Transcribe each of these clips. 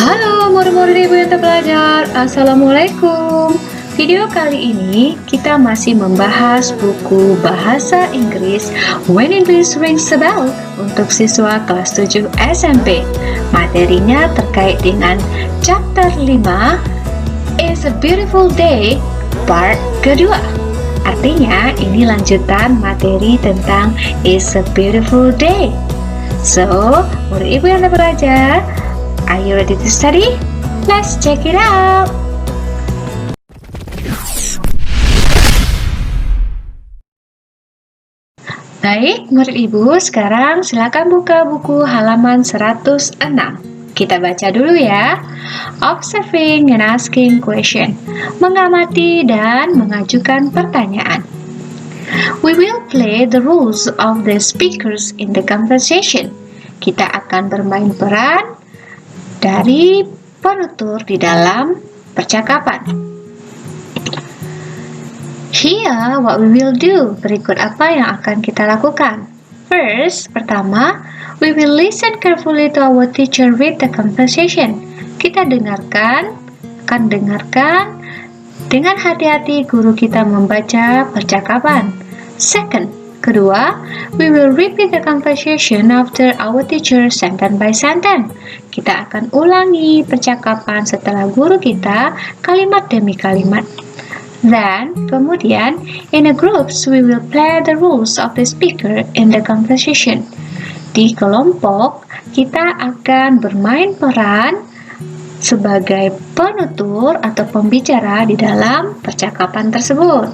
Halo murid-murid ibu yang terpelajar, Assalamualaikum. Video kali ini kita masih membahas buku bahasa Inggris When English Rings a Bell untuk siswa kelas 7 SMP. Materinya terkait dengan chapter 5 It's a Beautiful Day part kedua. Artinya ini lanjutan materi tentang It's a Beautiful Day. So, murid ibu yang terpelajar, are you ready to study? Let's check it out! Baik, murid ibu, sekarang silakan buka buku halaman 106. Kita baca dulu ya. Observing and asking question. Mengamati dan mengajukan pertanyaan. We will play the roles of the speakers in the conversation. Kita akan bermain peran dari penutur di dalam percakapan. Here, what we will do. Berikut apa yang akan kita lakukan. First, pertama, we will listen carefully to our teacher read the conversation. Kita akan dengarkan dengan hati-hati guru kita membaca percakapan. Second, kedua, we will repeat the conversation after our teacher sentence by sentence. Kita akan ulangi percakapan setelah guru kita kalimat demi kalimat. Then, kemudian, in a groups, we will play the roles of the speaker in the conversation. Di kelompok, kita akan bermain peran sebagai penutur atau pembicara di dalam percakapan tersebut.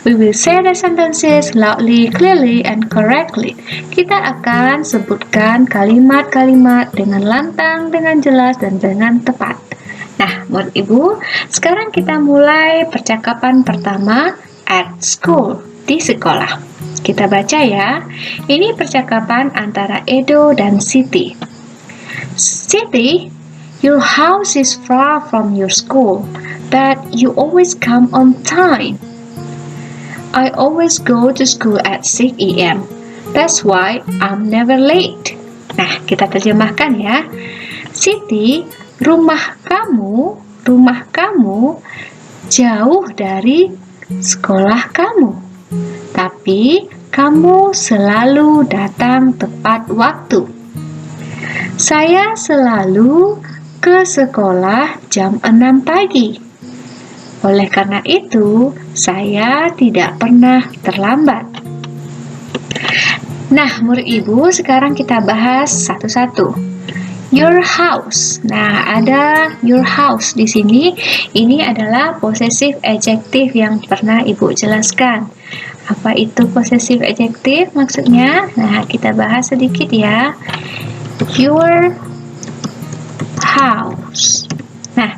We will say the sentences loudly, clearly, and correctly. Kita akan sebutkan kalimat-kalimat dengan lantang, dengan jelas, dan dengan tepat. Nah, murid ibu, sekarang kita mulai percakapan pertama at school, di sekolah. Kita baca ya. Ini percakapan antara Edo dan Siti. Siti, your house is far from your school, but you always come on time. I always go to school at 6 a.m. That's why I'm never late. Nah, kita terjemahkan ya. Siti, rumah kamu jauh dari sekolah kamu. Tapi kamu selalu datang tepat waktu. Saya selalu ke sekolah jam 6 pagi. Oleh karena itu, saya tidak pernah terlambat. Nah, murid ibu, sekarang kita bahas satu-satu. Your house. Nah, ada your house di sini. Ini adalah possessive adjective yang pernah ibu jelaskan. Apa itu possessive adjective maksudnya? Nah, kita bahas sedikit ya. Your house. Nah,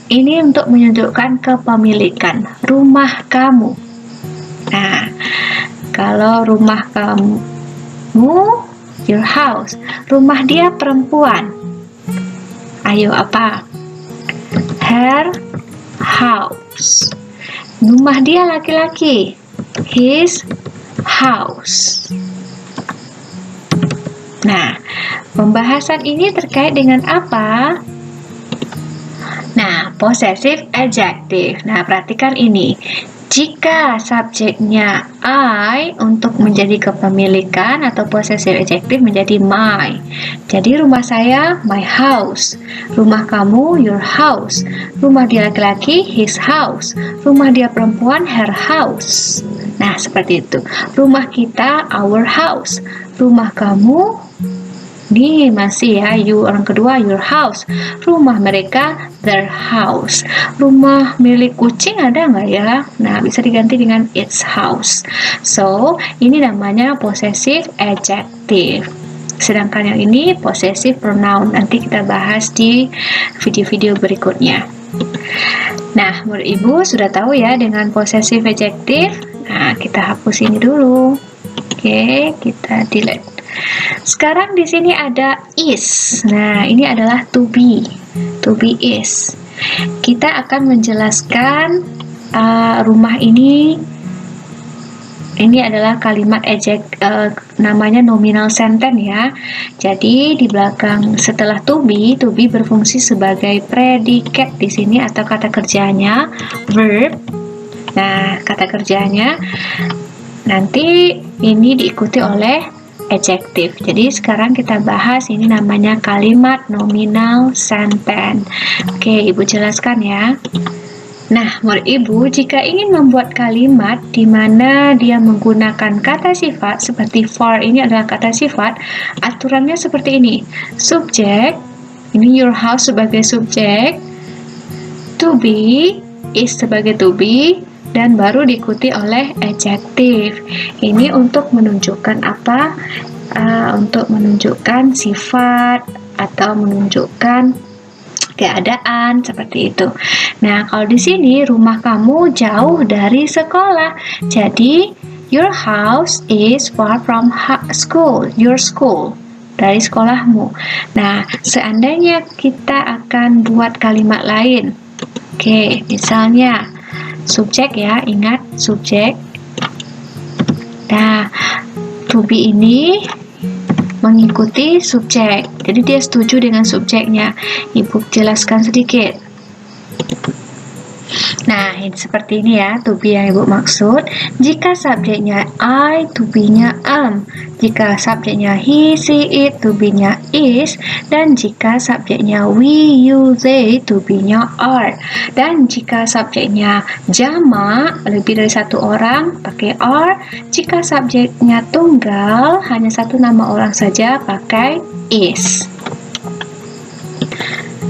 ini untuk menunjukkan kepemilikan rumah kamu. Nah, kalau rumah kamu, your house, rumah dia perempuan. Ayo apa? Her house. Rumah dia laki-laki. His house. Nah, pembahasan ini terkait dengan apa? Nah, possessive adjective. Nah, perhatikan ini. Jika subjeknya I untuk menjadi kepemilikan atau possessive adjective menjadi my. Jadi rumah saya my house. Rumah kamu your house. Rumah dia laki-laki his house. Rumah dia perempuan her house. Nah, seperti itu. Rumah kita our house. Rumah kamu ini masih ya, you orang kedua your house. Rumah mereka their house. Rumah milik kucing ada nggak ya? Nah, bisa diganti dengan its house. So, ini namanya possessive adjective. Sedangkan yang ini possessive pronoun. Nanti kita bahas di video-video berikutnya. Nah, murid ibu sudah tahu ya dengan possessive adjective. Nah, kita hapus ini dulu. Oke, kita delete. Sekarang di sini ada is. Nah, ini adalah to be. To be is. Kita akan menjelaskan rumah ini Ini adalah kalimat namanya nominal sentence ya. Jadi di belakang setelah to be berfungsi sebagai predikat di sini atau kata kerjanya verb. Nah, kata kerjanya nanti ini diikuti oleh adjective. Jadi sekarang kita bahas ini namanya kalimat nominal sentence. Oke, Ibu jelaskan ya. Nah, menurut Ibu, jika ingin membuat kalimat di mana dia menggunakan kata sifat, seperti for ini adalah kata sifat, aturannya seperti ini. Subjek, ini your house sebagai subjek, to be is sebagai to be, dan baru diikuti oleh adjective. Ini untuk menunjukkan apa? Untuk menunjukkan sifat atau menunjukkan keadaan seperti itu. Nah, kalau di sini rumah kamu jauh dari sekolah. Jadi, your house is far from school. Your school, dari sekolahmu. Nah, seandainya kita akan buat kalimat lain. Oke, misalnya subjek ya, ingat subjek. Nah, to be ini mengikuti subjek. Jadi dia setuju dengan subjeknya. Ibu jelaskan sedikit. Nah, ini seperti ini ya, to be yang Ibu maksud. Jika subjeknya I, to be-nya am. Jika subjeknya he, she, it, to be-nya is. Dan jika subjeknya we, you, they, to be-nya are. Dan jika subjeknya jamak, lebih dari satu orang, pakai are. Jika subjeknya tunggal, hanya satu nama orang saja, pakai is.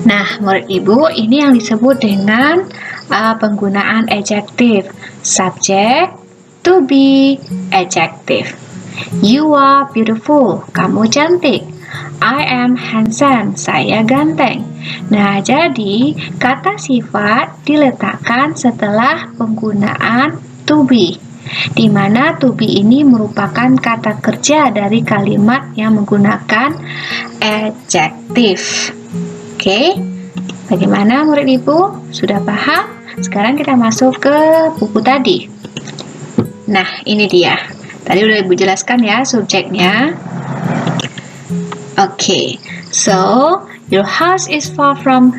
Nah, menurut Ibu, ini yang disebut dengan penggunaan adjective. Subject, to be, adjective. You are beautiful. Kamu cantik. I am handsome. Saya ganteng. Nah, jadi kata sifat diletakkan setelah penggunaan to be, di mana to be ini merupakan kata kerja dari kalimat yang menggunakan adjective. Oke, bagaimana murid Ibu? Sudah paham? Sekarang kita masuk ke buku tadi. Nah, ini dia. Tadi udah Ibu jelaskan ya subjeknya. Oke, so your house is far from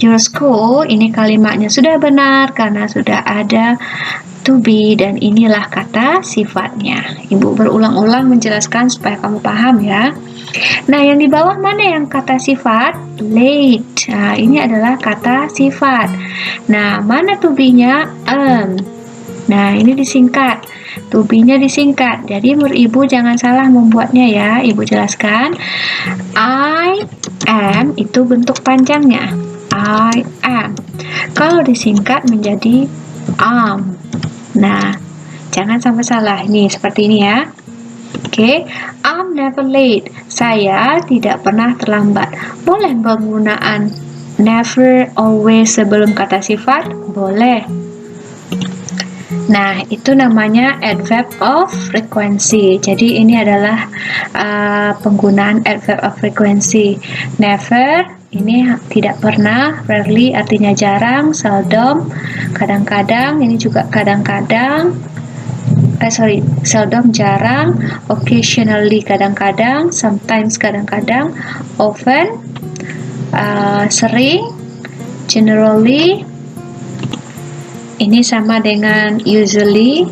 your school. Ini kalimatnya sudah benar karena sudah ada to be dan inilah kata sifatnya. Ibu berulang-ulang menjelaskan supaya kamu paham ya. Nah, yang di bawah mana yang kata sifat? Late. Nah, ini adalah kata sifat. Nah, mana to be-nya? Nah, ini disingkat. To be-nya disingkat. Jadi, menurut Ibu jangan salah membuatnya ya. Ibu jelaskan. I am itu bentuk panjangnya. I am. Kalau disingkat menjadi am. Nah, jangan sampai salah. Ini seperti ini ya. Oke, I'm never late. Saya tidak pernah terlambat. Boleh penggunaan never, always sebelum kata sifat? Boleh. Nah, itu namanya adverb of frequency. Jadi ini adalah penggunaan adverb of frequency. Never ini tidak pernah, rarely artinya jarang, seldom, kadang-kadang, ini juga kadang-kadang. Seldom jarang, occasionally kadang-kadang, sometimes kadang-kadang, often sering, generally. Ini sama dengan usually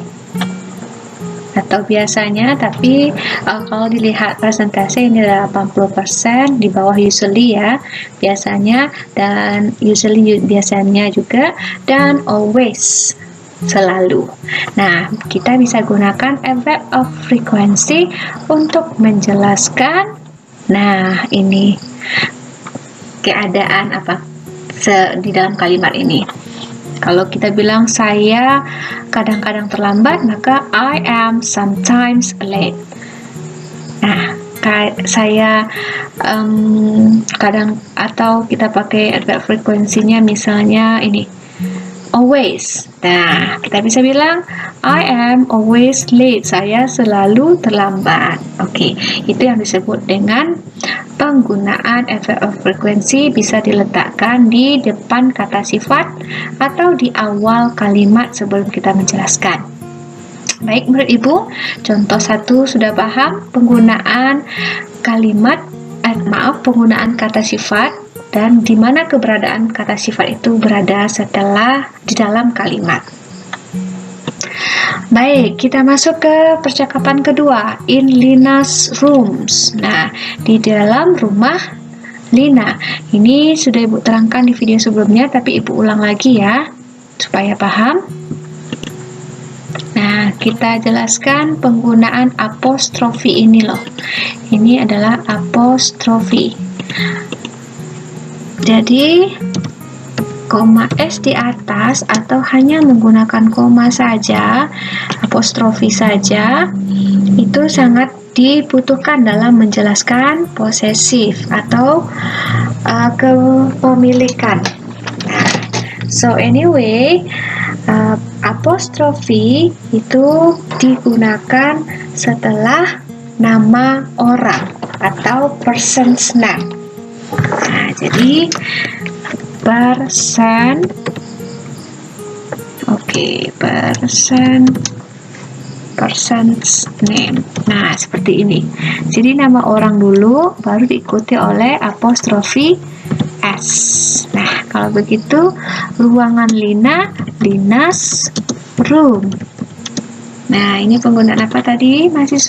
atau biasanya, tapi kalau dilihat persentase ini adalah 80% di bawah usually ya, biasanya, dan usually biasanya juga, dan always selalu. Nah, kita bisa gunakan adverb of frequency untuk menjelaskan ini keadaan apa di dalam kalimat ini. Kalau kita bilang saya kadang-kadang terlambat, maka I am sometimes late. Nah, saya kadang, atau kita pakai adverb frekuensinya misalnya ini always. Nah, kita bisa bilang I am always late. Saya selalu terlambat. Oke, itu yang disebut dengan penggunaan adverb of frequency, bisa diletakkan di depan kata sifat atau di awal kalimat sebelum kita menjelaskan. Baik, menurut Ibu, contoh 1 sudah paham penggunaan penggunaan kata sifat dan di mana keberadaan kata sifat itu berada setelah di dalam kalimat. Baik, kita masuk ke percakapan kedua, in Lina's rooms. Nah, di dalam rumah Lina. Ini sudah Ibu terangkan di video sebelumnya, tapi Ibu ulang lagi ya, supaya paham. Nah, kita jelaskan penggunaan apostrofi ini loh. Ini adalah apostrofi. Jadi, koma S di atas atau hanya menggunakan koma saja, apostrofi saja, itu sangat dibutuhkan dalam menjelaskan posesif atau kepemilikan. So anyway, apostrofi itu digunakan setelah nama orang atau person's name. Nah, jadi person's name. Nah, seperti ini. Jadi nama orang dulu, baru diikuti oleh apostrofi S. Nah, kalau begitu, ruangan Lina, Lina's room. Nah, ini penggunaan apa tadi? Masih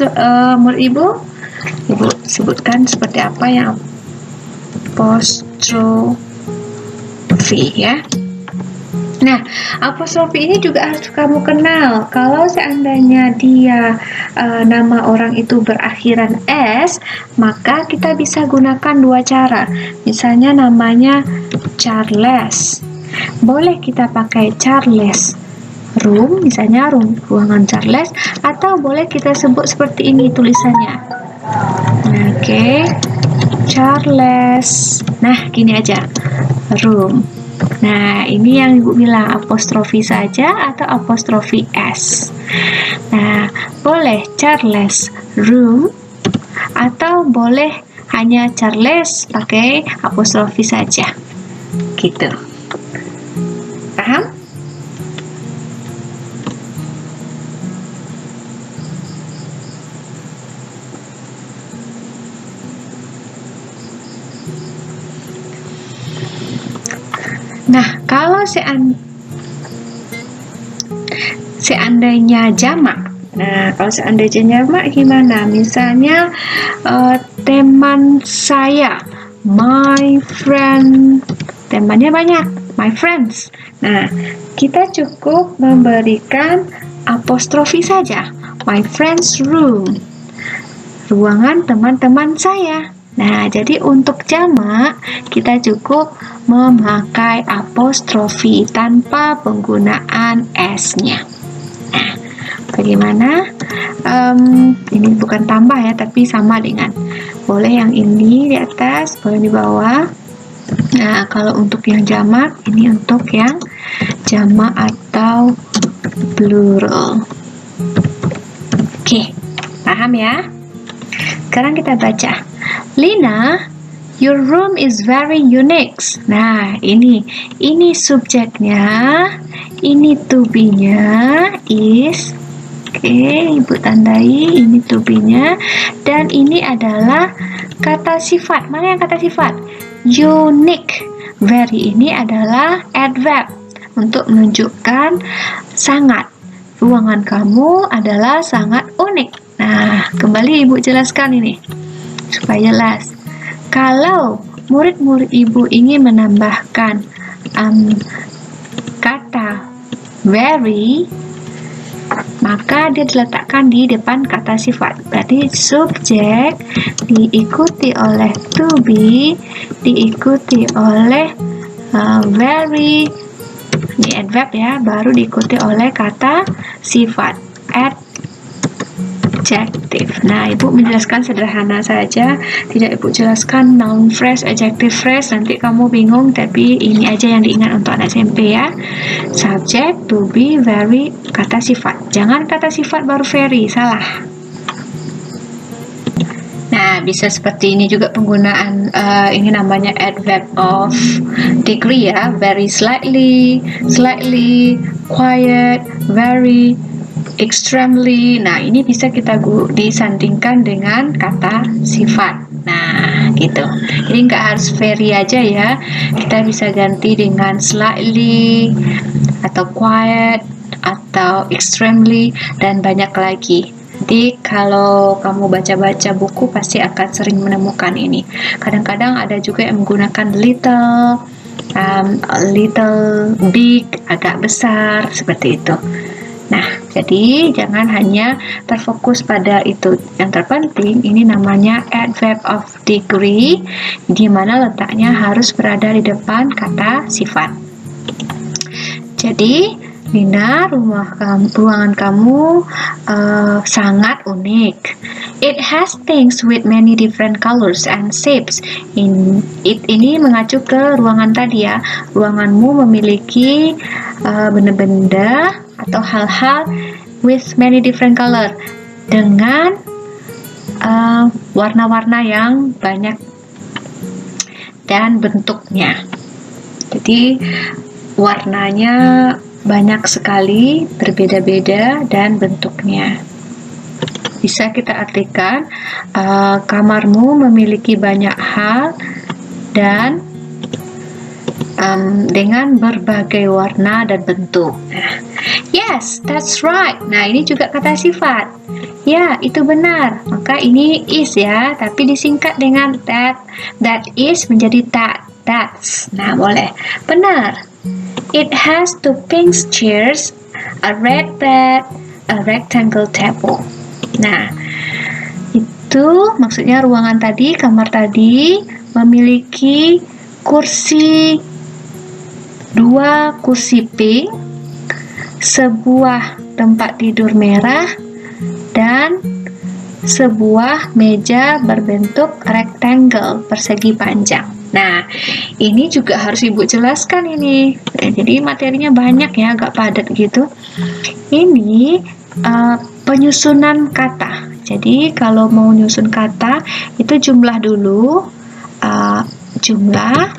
menurut Ibu? Ibu sebutkan seperti apa yang apostrofi ya. Nah, apostrofi ini juga harus kamu kenal. Kalau seandainya dia nama orang itu berakhiran S, maka kita bisa gunakan dua cara. Misalnya namanya Charles. Boleh kita pakai Charles room, misalnya ruangan Charles, atau boleh kita sebut seperti ini tulisannya. Oke. Charles. Nah, gini aja. Room. Nah, ini yang Ibu bilang apostrofi saja atau apostrofi S. Nah, boleh Charles room atau boleh hanya Charles pakai apostrofi saja. Gitu. Paham? Nah, kalau seandainya jamak. Nah, kalau seandainya jamak gimana? Misalnya teman saya, my friend. Temannya banyak, my friends. Nah, kita cukup memberikan apostrofi saja. My friend's room. Ruangan teman-teman saya. Nah, jadi untuk jamak kita cukup memakai apostrofi tanpa penggunaan S-nya. Nah, bagaimana? Ini bukan tambah ya, tapi sama dengan. Boleh yang ini di atas, boleh di bawah. Nah, kalau untuk yang jamak, ini untuk yang jamak atau plural. Oke, paham ya? Sekarang kita baca. Lina, your room is very unique. Nah, ini subjeknya, ini to be-nya is. Oke, Ibu tandai ini to be-nya, dan ini adalah kata sifat. Mana yang kata sifat? Unique. Very ini adalah adverb untuk menunjukkan sangat. Ruangan kamu adalah sangat unik. Nah, kembali Ibu jelaskan ini supaya jelas. Kalau murid-murid Ibu ingin menambahkan kata very, maka dia diletakkan di depan kata sifat. Berarti subjek diikuti oleh to be, diikuti oleh very, ini adverb ya, baru diikuti oleh kata sifat adjective. Nah, Ibu menjelaskan sederhana saja, tidak Ibu jelaskan noun phrase, adjective phrase, nanti kamu bingung, tapi ini aja yang diingat untuk anak SMP ya. Subject, to be, very, kata sifat. Jangan kata sifat baru very, salah. Nah, bisa seperti ini juga penggunaan ini namanya adverb of degree ya, very slightly, slightly, quiet, very. extremely. Nah, ini bisa kita disandingkan dengan kata sifat. Nah, gitu. Jadi nggak harus very aja ya. Kita bisa ganti dengan slightly, atau quiet, atau extremely, dan banyak lagi. Jadi kalau kamu baca-baca buku pasti akan sering menemukan ini. Kadang-kadang ada juga yang menggunakan little, little, big, agak besar, seperti itu. Nah, jadi jangan hanya terfokus pada itu. Yang terpenting ini namanya adverb of degree, di mana letaknya harus berada di depan kata sifat. Jadi, Lina, ruangan kamu sangat unik. It has things with many different colors and shapes. Ini mengacu ke ruangan tadi ya. Ruanganmu memiliki benda-benda atau hal-hal with many different color, dengan warna-warna yang banyak dan bentuknya. Jadi warnanya banyak sekali, berbeda-beda, dan bentuknya. Bisa kita artikan kamarmu memiliki banyak hal dan dengan berbagai warna dan bentuk. Yes, that's right. Nah, ini juga kata sifat. Ya, itu benar. Maka ini is ya, tapi disingkat dengan that. That is menjadi that's. Nah, boleh. Benar. It has two pink chairs, a red bed, a rectangle table. Nah, itu maksudnya ruangan tadi, kamar tadi memiliki dua kursi pink, sebuah tempat tidur merah, dan sebuah meja berbentuk rectangle, persegi panjang. Nah, ini juga harus Ibu jelaskan ini. Jadi materinya banyak ya, agak padat gitu. Ini penyusunan kata. Jadi kalau mau nyusun kata, itu jumlah dulu. Jumlah.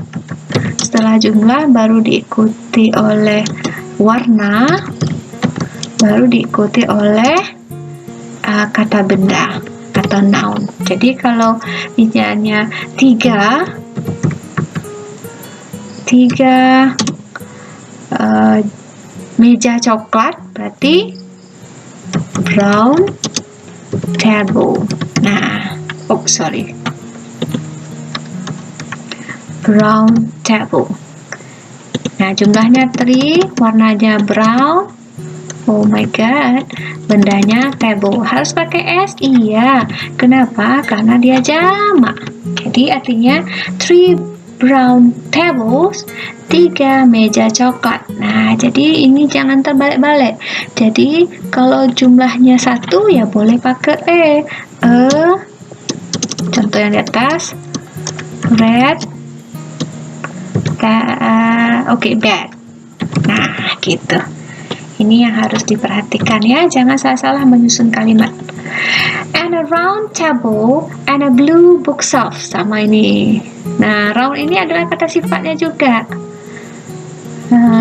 Setelah jumlah baru diikuti oleh warna, baru diikuti oleh kata benda atau noun. Jadi kalau misalnya tiga meja coklat, berarti brown table. Nah, brown table. Nah, jumlahnya 3, warnanya brown. Oh my god, bendanya table. Harus pakai S? Iya. Kenapa? Karena dia jamak. Jadi artinya 3 brown tables, 3 meja coklat. Nah, jadi ini jangan terbalik-balik. Jadi kalau jumlahnya 1 ya boleh pakai contoh yang di atas, red, bed. Nah, gitu. Ini yang harus diperhatikan ya, jangan salah-salah menyusun kalimat. And a round table and a blue bookshelf, sama ini. Nah, round ini adalah kata sifatnya juga.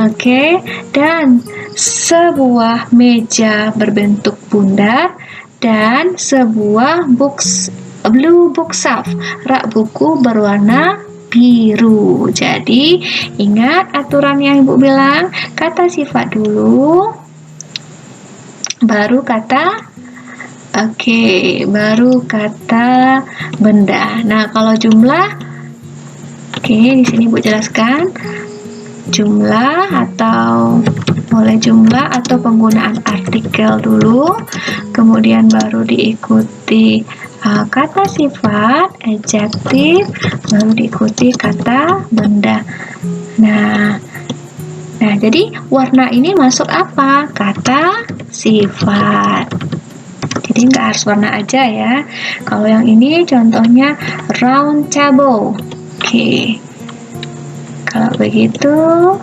Oke, dan sebuah meja berbentuk bundar dan sebuah blue bookshelf, rak buku berwarna biru. Jadi ingat aturan yang Ibu bilang, kata sifat dulu, baru kata baru kata benda. Nah, kalau jumlah, di sini Ibu jelaskan jumlah atau penggunaan artikel dulu, kemudian baru diikuti kata sifat, adjektif, baru diikuti kata benda. Nah, jadi warna ini masuk apa? Kata sifat. Jadi nggak harus warna aja ya. Kalau yang ini contohnya round table. Kalau begitu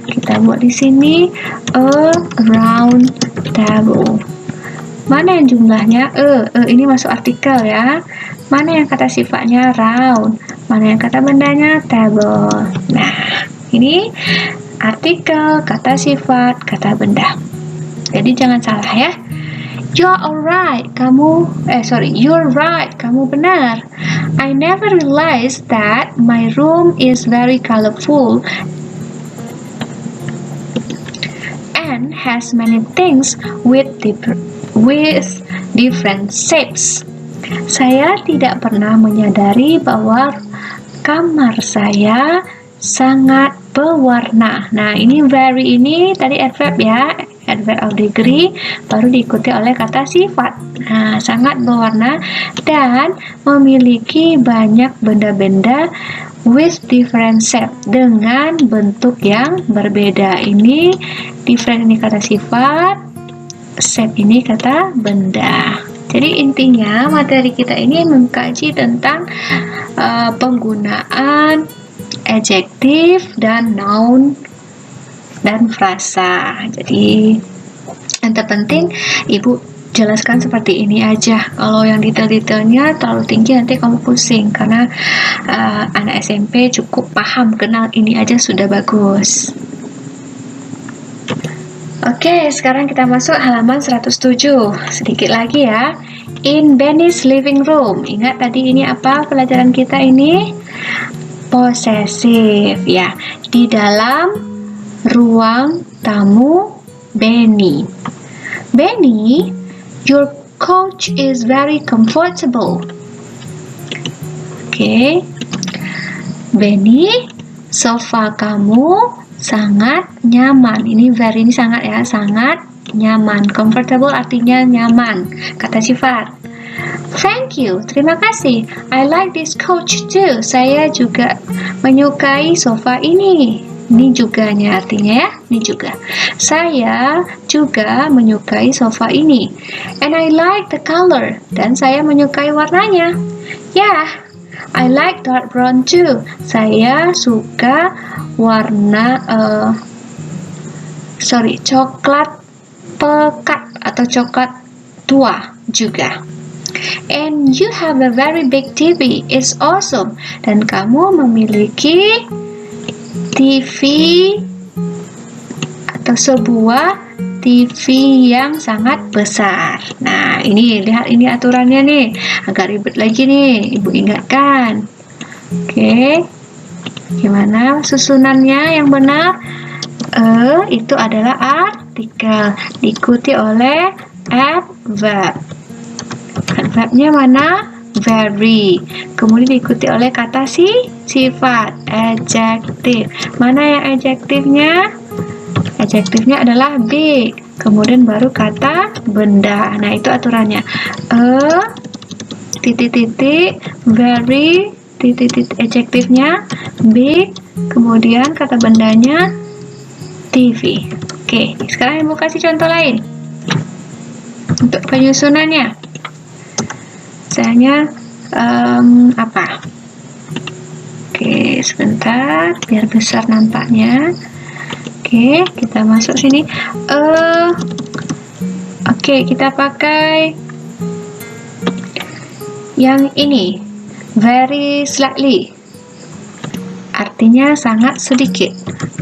kita buat di sini a round table. Mana yang jumlahnya ini masuk artikel ya. Mana yang kata sifatnya round, mana yang kata bendanya table. Nah, ini artikel, kata sifat, kata benda. Jadi jangan salah ya. You're right, kamu benar. I never realized that my room is very colorful and has many things with different shapes. Saya tidak pernah menyadari bahwa kamar saya sangat berwarna. Nah, ini very ini tadi adverb ya, adverb of degree, baru diikuti oleh kata sifat. Nah, sangat berwarna dan memiliki banyak benda-benda with different shape, dengan bentuk yang berbeda. Ini different ini kata sifat, shape ini kata benda. Jadi intinya materi kita ini mengkaji tentang penggunaan adjektif dan noun dan frasa. Jadi yang terpenting Ibu jelaskan seperti ini aja. Kalau yang detail-detailnya terlalu tinggi nanti kamu pusing, karena anak SMP cukup paham, kenal ini aja sudah bagus. Oke, sekarang kita masuk halaman 107. Sedikit lagi ya. In Benny's living room. Ingat tadi ini apa pelajaran kita ini? Posesif ya. Di dalam ruang tamu Benny. Benny, your couch is very comfortable. Oke. Benny, sofa kamu sangat nyaman. Ini very ini sangat ya, sangat nyaman. Comfortable artinya nyaman. Kata sifat. Thank you, terima kasih. I like this couch too. Saya juga menyukai sofa ini. Ini juganya artinya ya, ini juga. Saya juga menyukai sofa ini. And I like the color. Dan saya menyukai warnanya. Yeah, I like dark brown too. Saya suka warna coklat pekat atau coklat tua juga. And you have a very big TV. It's awesome. Dan kamu memiliki TV atau sebuah TV yang sangat besar. Nah, ini lihat ini aturannya nih. Agak ribet lagi nih, Ibu ingatkan. Oke. Gimana susunannya yang benar? Itu adalah artikel, diikuti oleh adverb. Adverbnya mana? Very. Kemudian diikuti oleh kata sifat, adjective. Mana yang adjektifnya? Adjektifnya adalah big. Kemudian baru kata benda. Nah, itu aturannya. Very, adjektifnya big. Kemudian kata bendanya TV. Oke, sekarang Ibu kasih contoh lain untuk penyusunannya. Misalnya apa? Oke, sebentar biar besar nampaknya. Oke, kita masuk sini. Oke, kita pakai yang ini. Very slightly. Artinya sangat sedikit.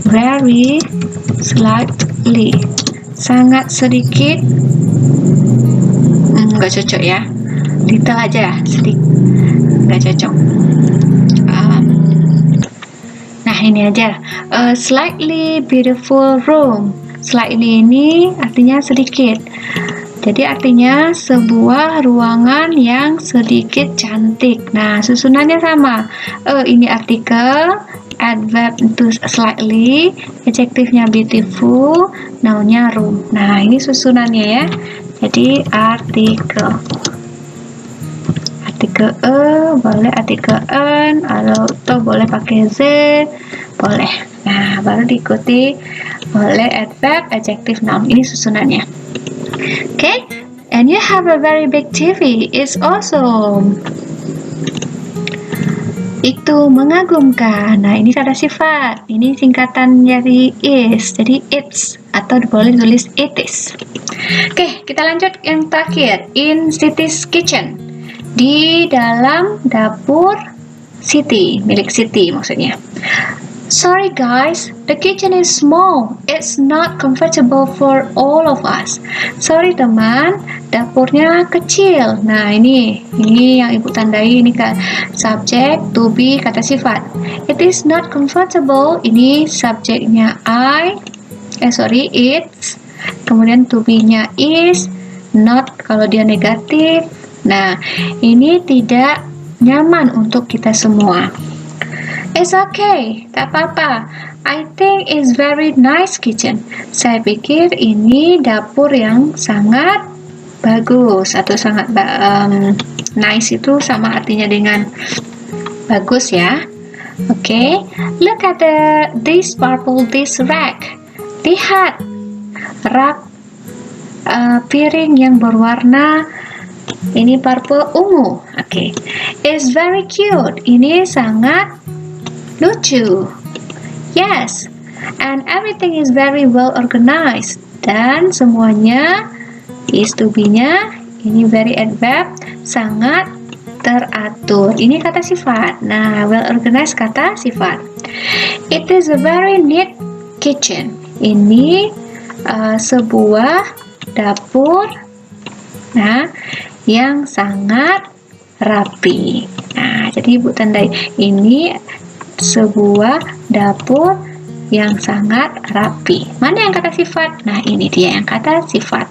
Very slightly. Sangat sedikit. Enggak cocok ya. Detail aja sedikit, nggak cocok. Nah, ini aja. Slightly beautiful room. Slightly ini artinya sedikit. Jadi artinya sebuah ruangan yang sedikit cantik. Nah, susunannya sama. Ini artikel, adverb itu slightly, adjektifnya beautiful, nounnya room. Nah, ini susunannya ya. Jadi artikel. Artikel boleh artikel an, atau boleh pakai z, boleh. Nah, baru diikuti oleh adverb, adjective, noun. Ini susunannya. Okay, and you have a very big TV. It's awesome. Itu mengagumkan. Nah, ini kata sifat. Ini singkatan dari is. Jadi it's, atau boleh tulis it is. Oke, kita lanjut yang terakhir. In Siti's kitchen. Di dalam dapur Siti, milik Siti maksudnya. Sorry guys, the kitchen is small. It's not comfortable for all of us. Sorry teman, dapurnya kecil. Nah, ini yang Ibu tandai, ini kan subjek, to be, kata sifat. It is not comfortable, ini subjeknya it's, kemudian to be-nya is, not kalau dia negatif. Nah, ini tidak nyaman untuk kita semua. It's okay, tak apa-apa. I think it's very nice kitchen. Saya pikir ini dapur yang sangat bagus atau sangat nice itu sama artinya dengan bagus ya. Okay, look at this purple dish rack. Lihat rak piring yang berwarna ini purple ungu. Okay, it's very cute. Ini sangat lucu. Yes, and everything is very well organized. Dan semuanya is to be-nya ini very adverb, sangat teratur. Ini kata sifat. Nah, well organized kata sifat. It is a very neat kitchen. Ini sebuah dapur, nah, yang sangat rapi. Nah, jadi Ibu tandai ini sebuah dapur yang sangat rapi. Mana yang kata sifat? Nah, ini dia yang kata sifat.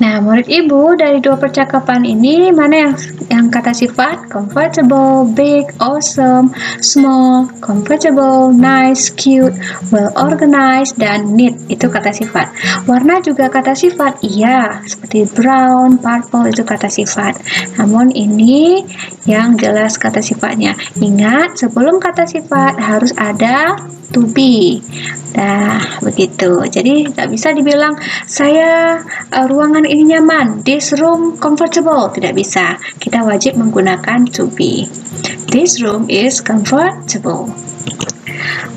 Nah, murid Ibu, dari dua percakapan ini mana yang kata sifat? Comfortable, big, awesome, small, comfortable, nice, cute, well organized, dan neat. Itu kata sifat. Warna juga kata sifat. Iya, seperti brown, purple itu kata sifat. Namun ini yang jelas kata sifatnya. Ingat, sebelum kata sifat harus ada to be. Nah, begitu. Jadi nggak bisa dibilang saya ruangan ini nyaman, this room comfortable. Tidak bisa. Kita wajib menggunakan to be. This room is comfortable.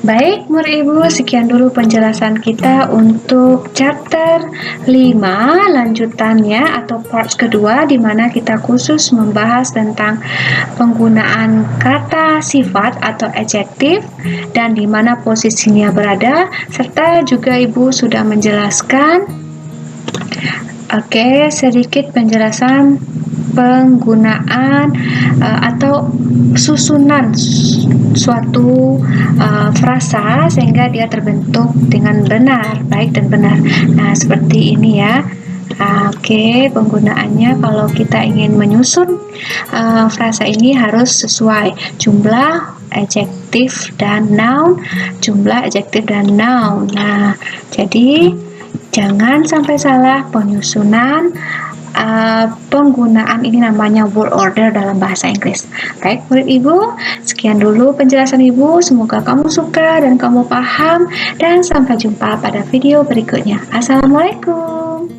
Baik, murid Ibu, sekian dulu penjelasan kita untuk chapter 5 lanjutannya atau parts kedua, di mana kita khusus membahas tentang penggunaan kata sifat atau adjektif dan di mana posisinya berada, serta juga Ibu sudah menjelaskan sedikit penjelasan penggunaan atau susunan suatu frasa sehingga dia terbentuk dengan benar, baik dan benar. Nah, seperti ini ya. Penggunaannya kalau kita ingin menyusun frasa ini harus sesuai jumlah adjektif dan noun, jumlah adjektif dan noun. Nah, jadi jangan sampai salah penyusunan penggunaan ini, namanya word order dalam bahasa Inggris. Baik, murid Ibu, sekian dulu penjelasan Ibu. Semoga kamu suka dan kamu paham, dan sampai jumpa pada video berikutnya. Assalamualaikum.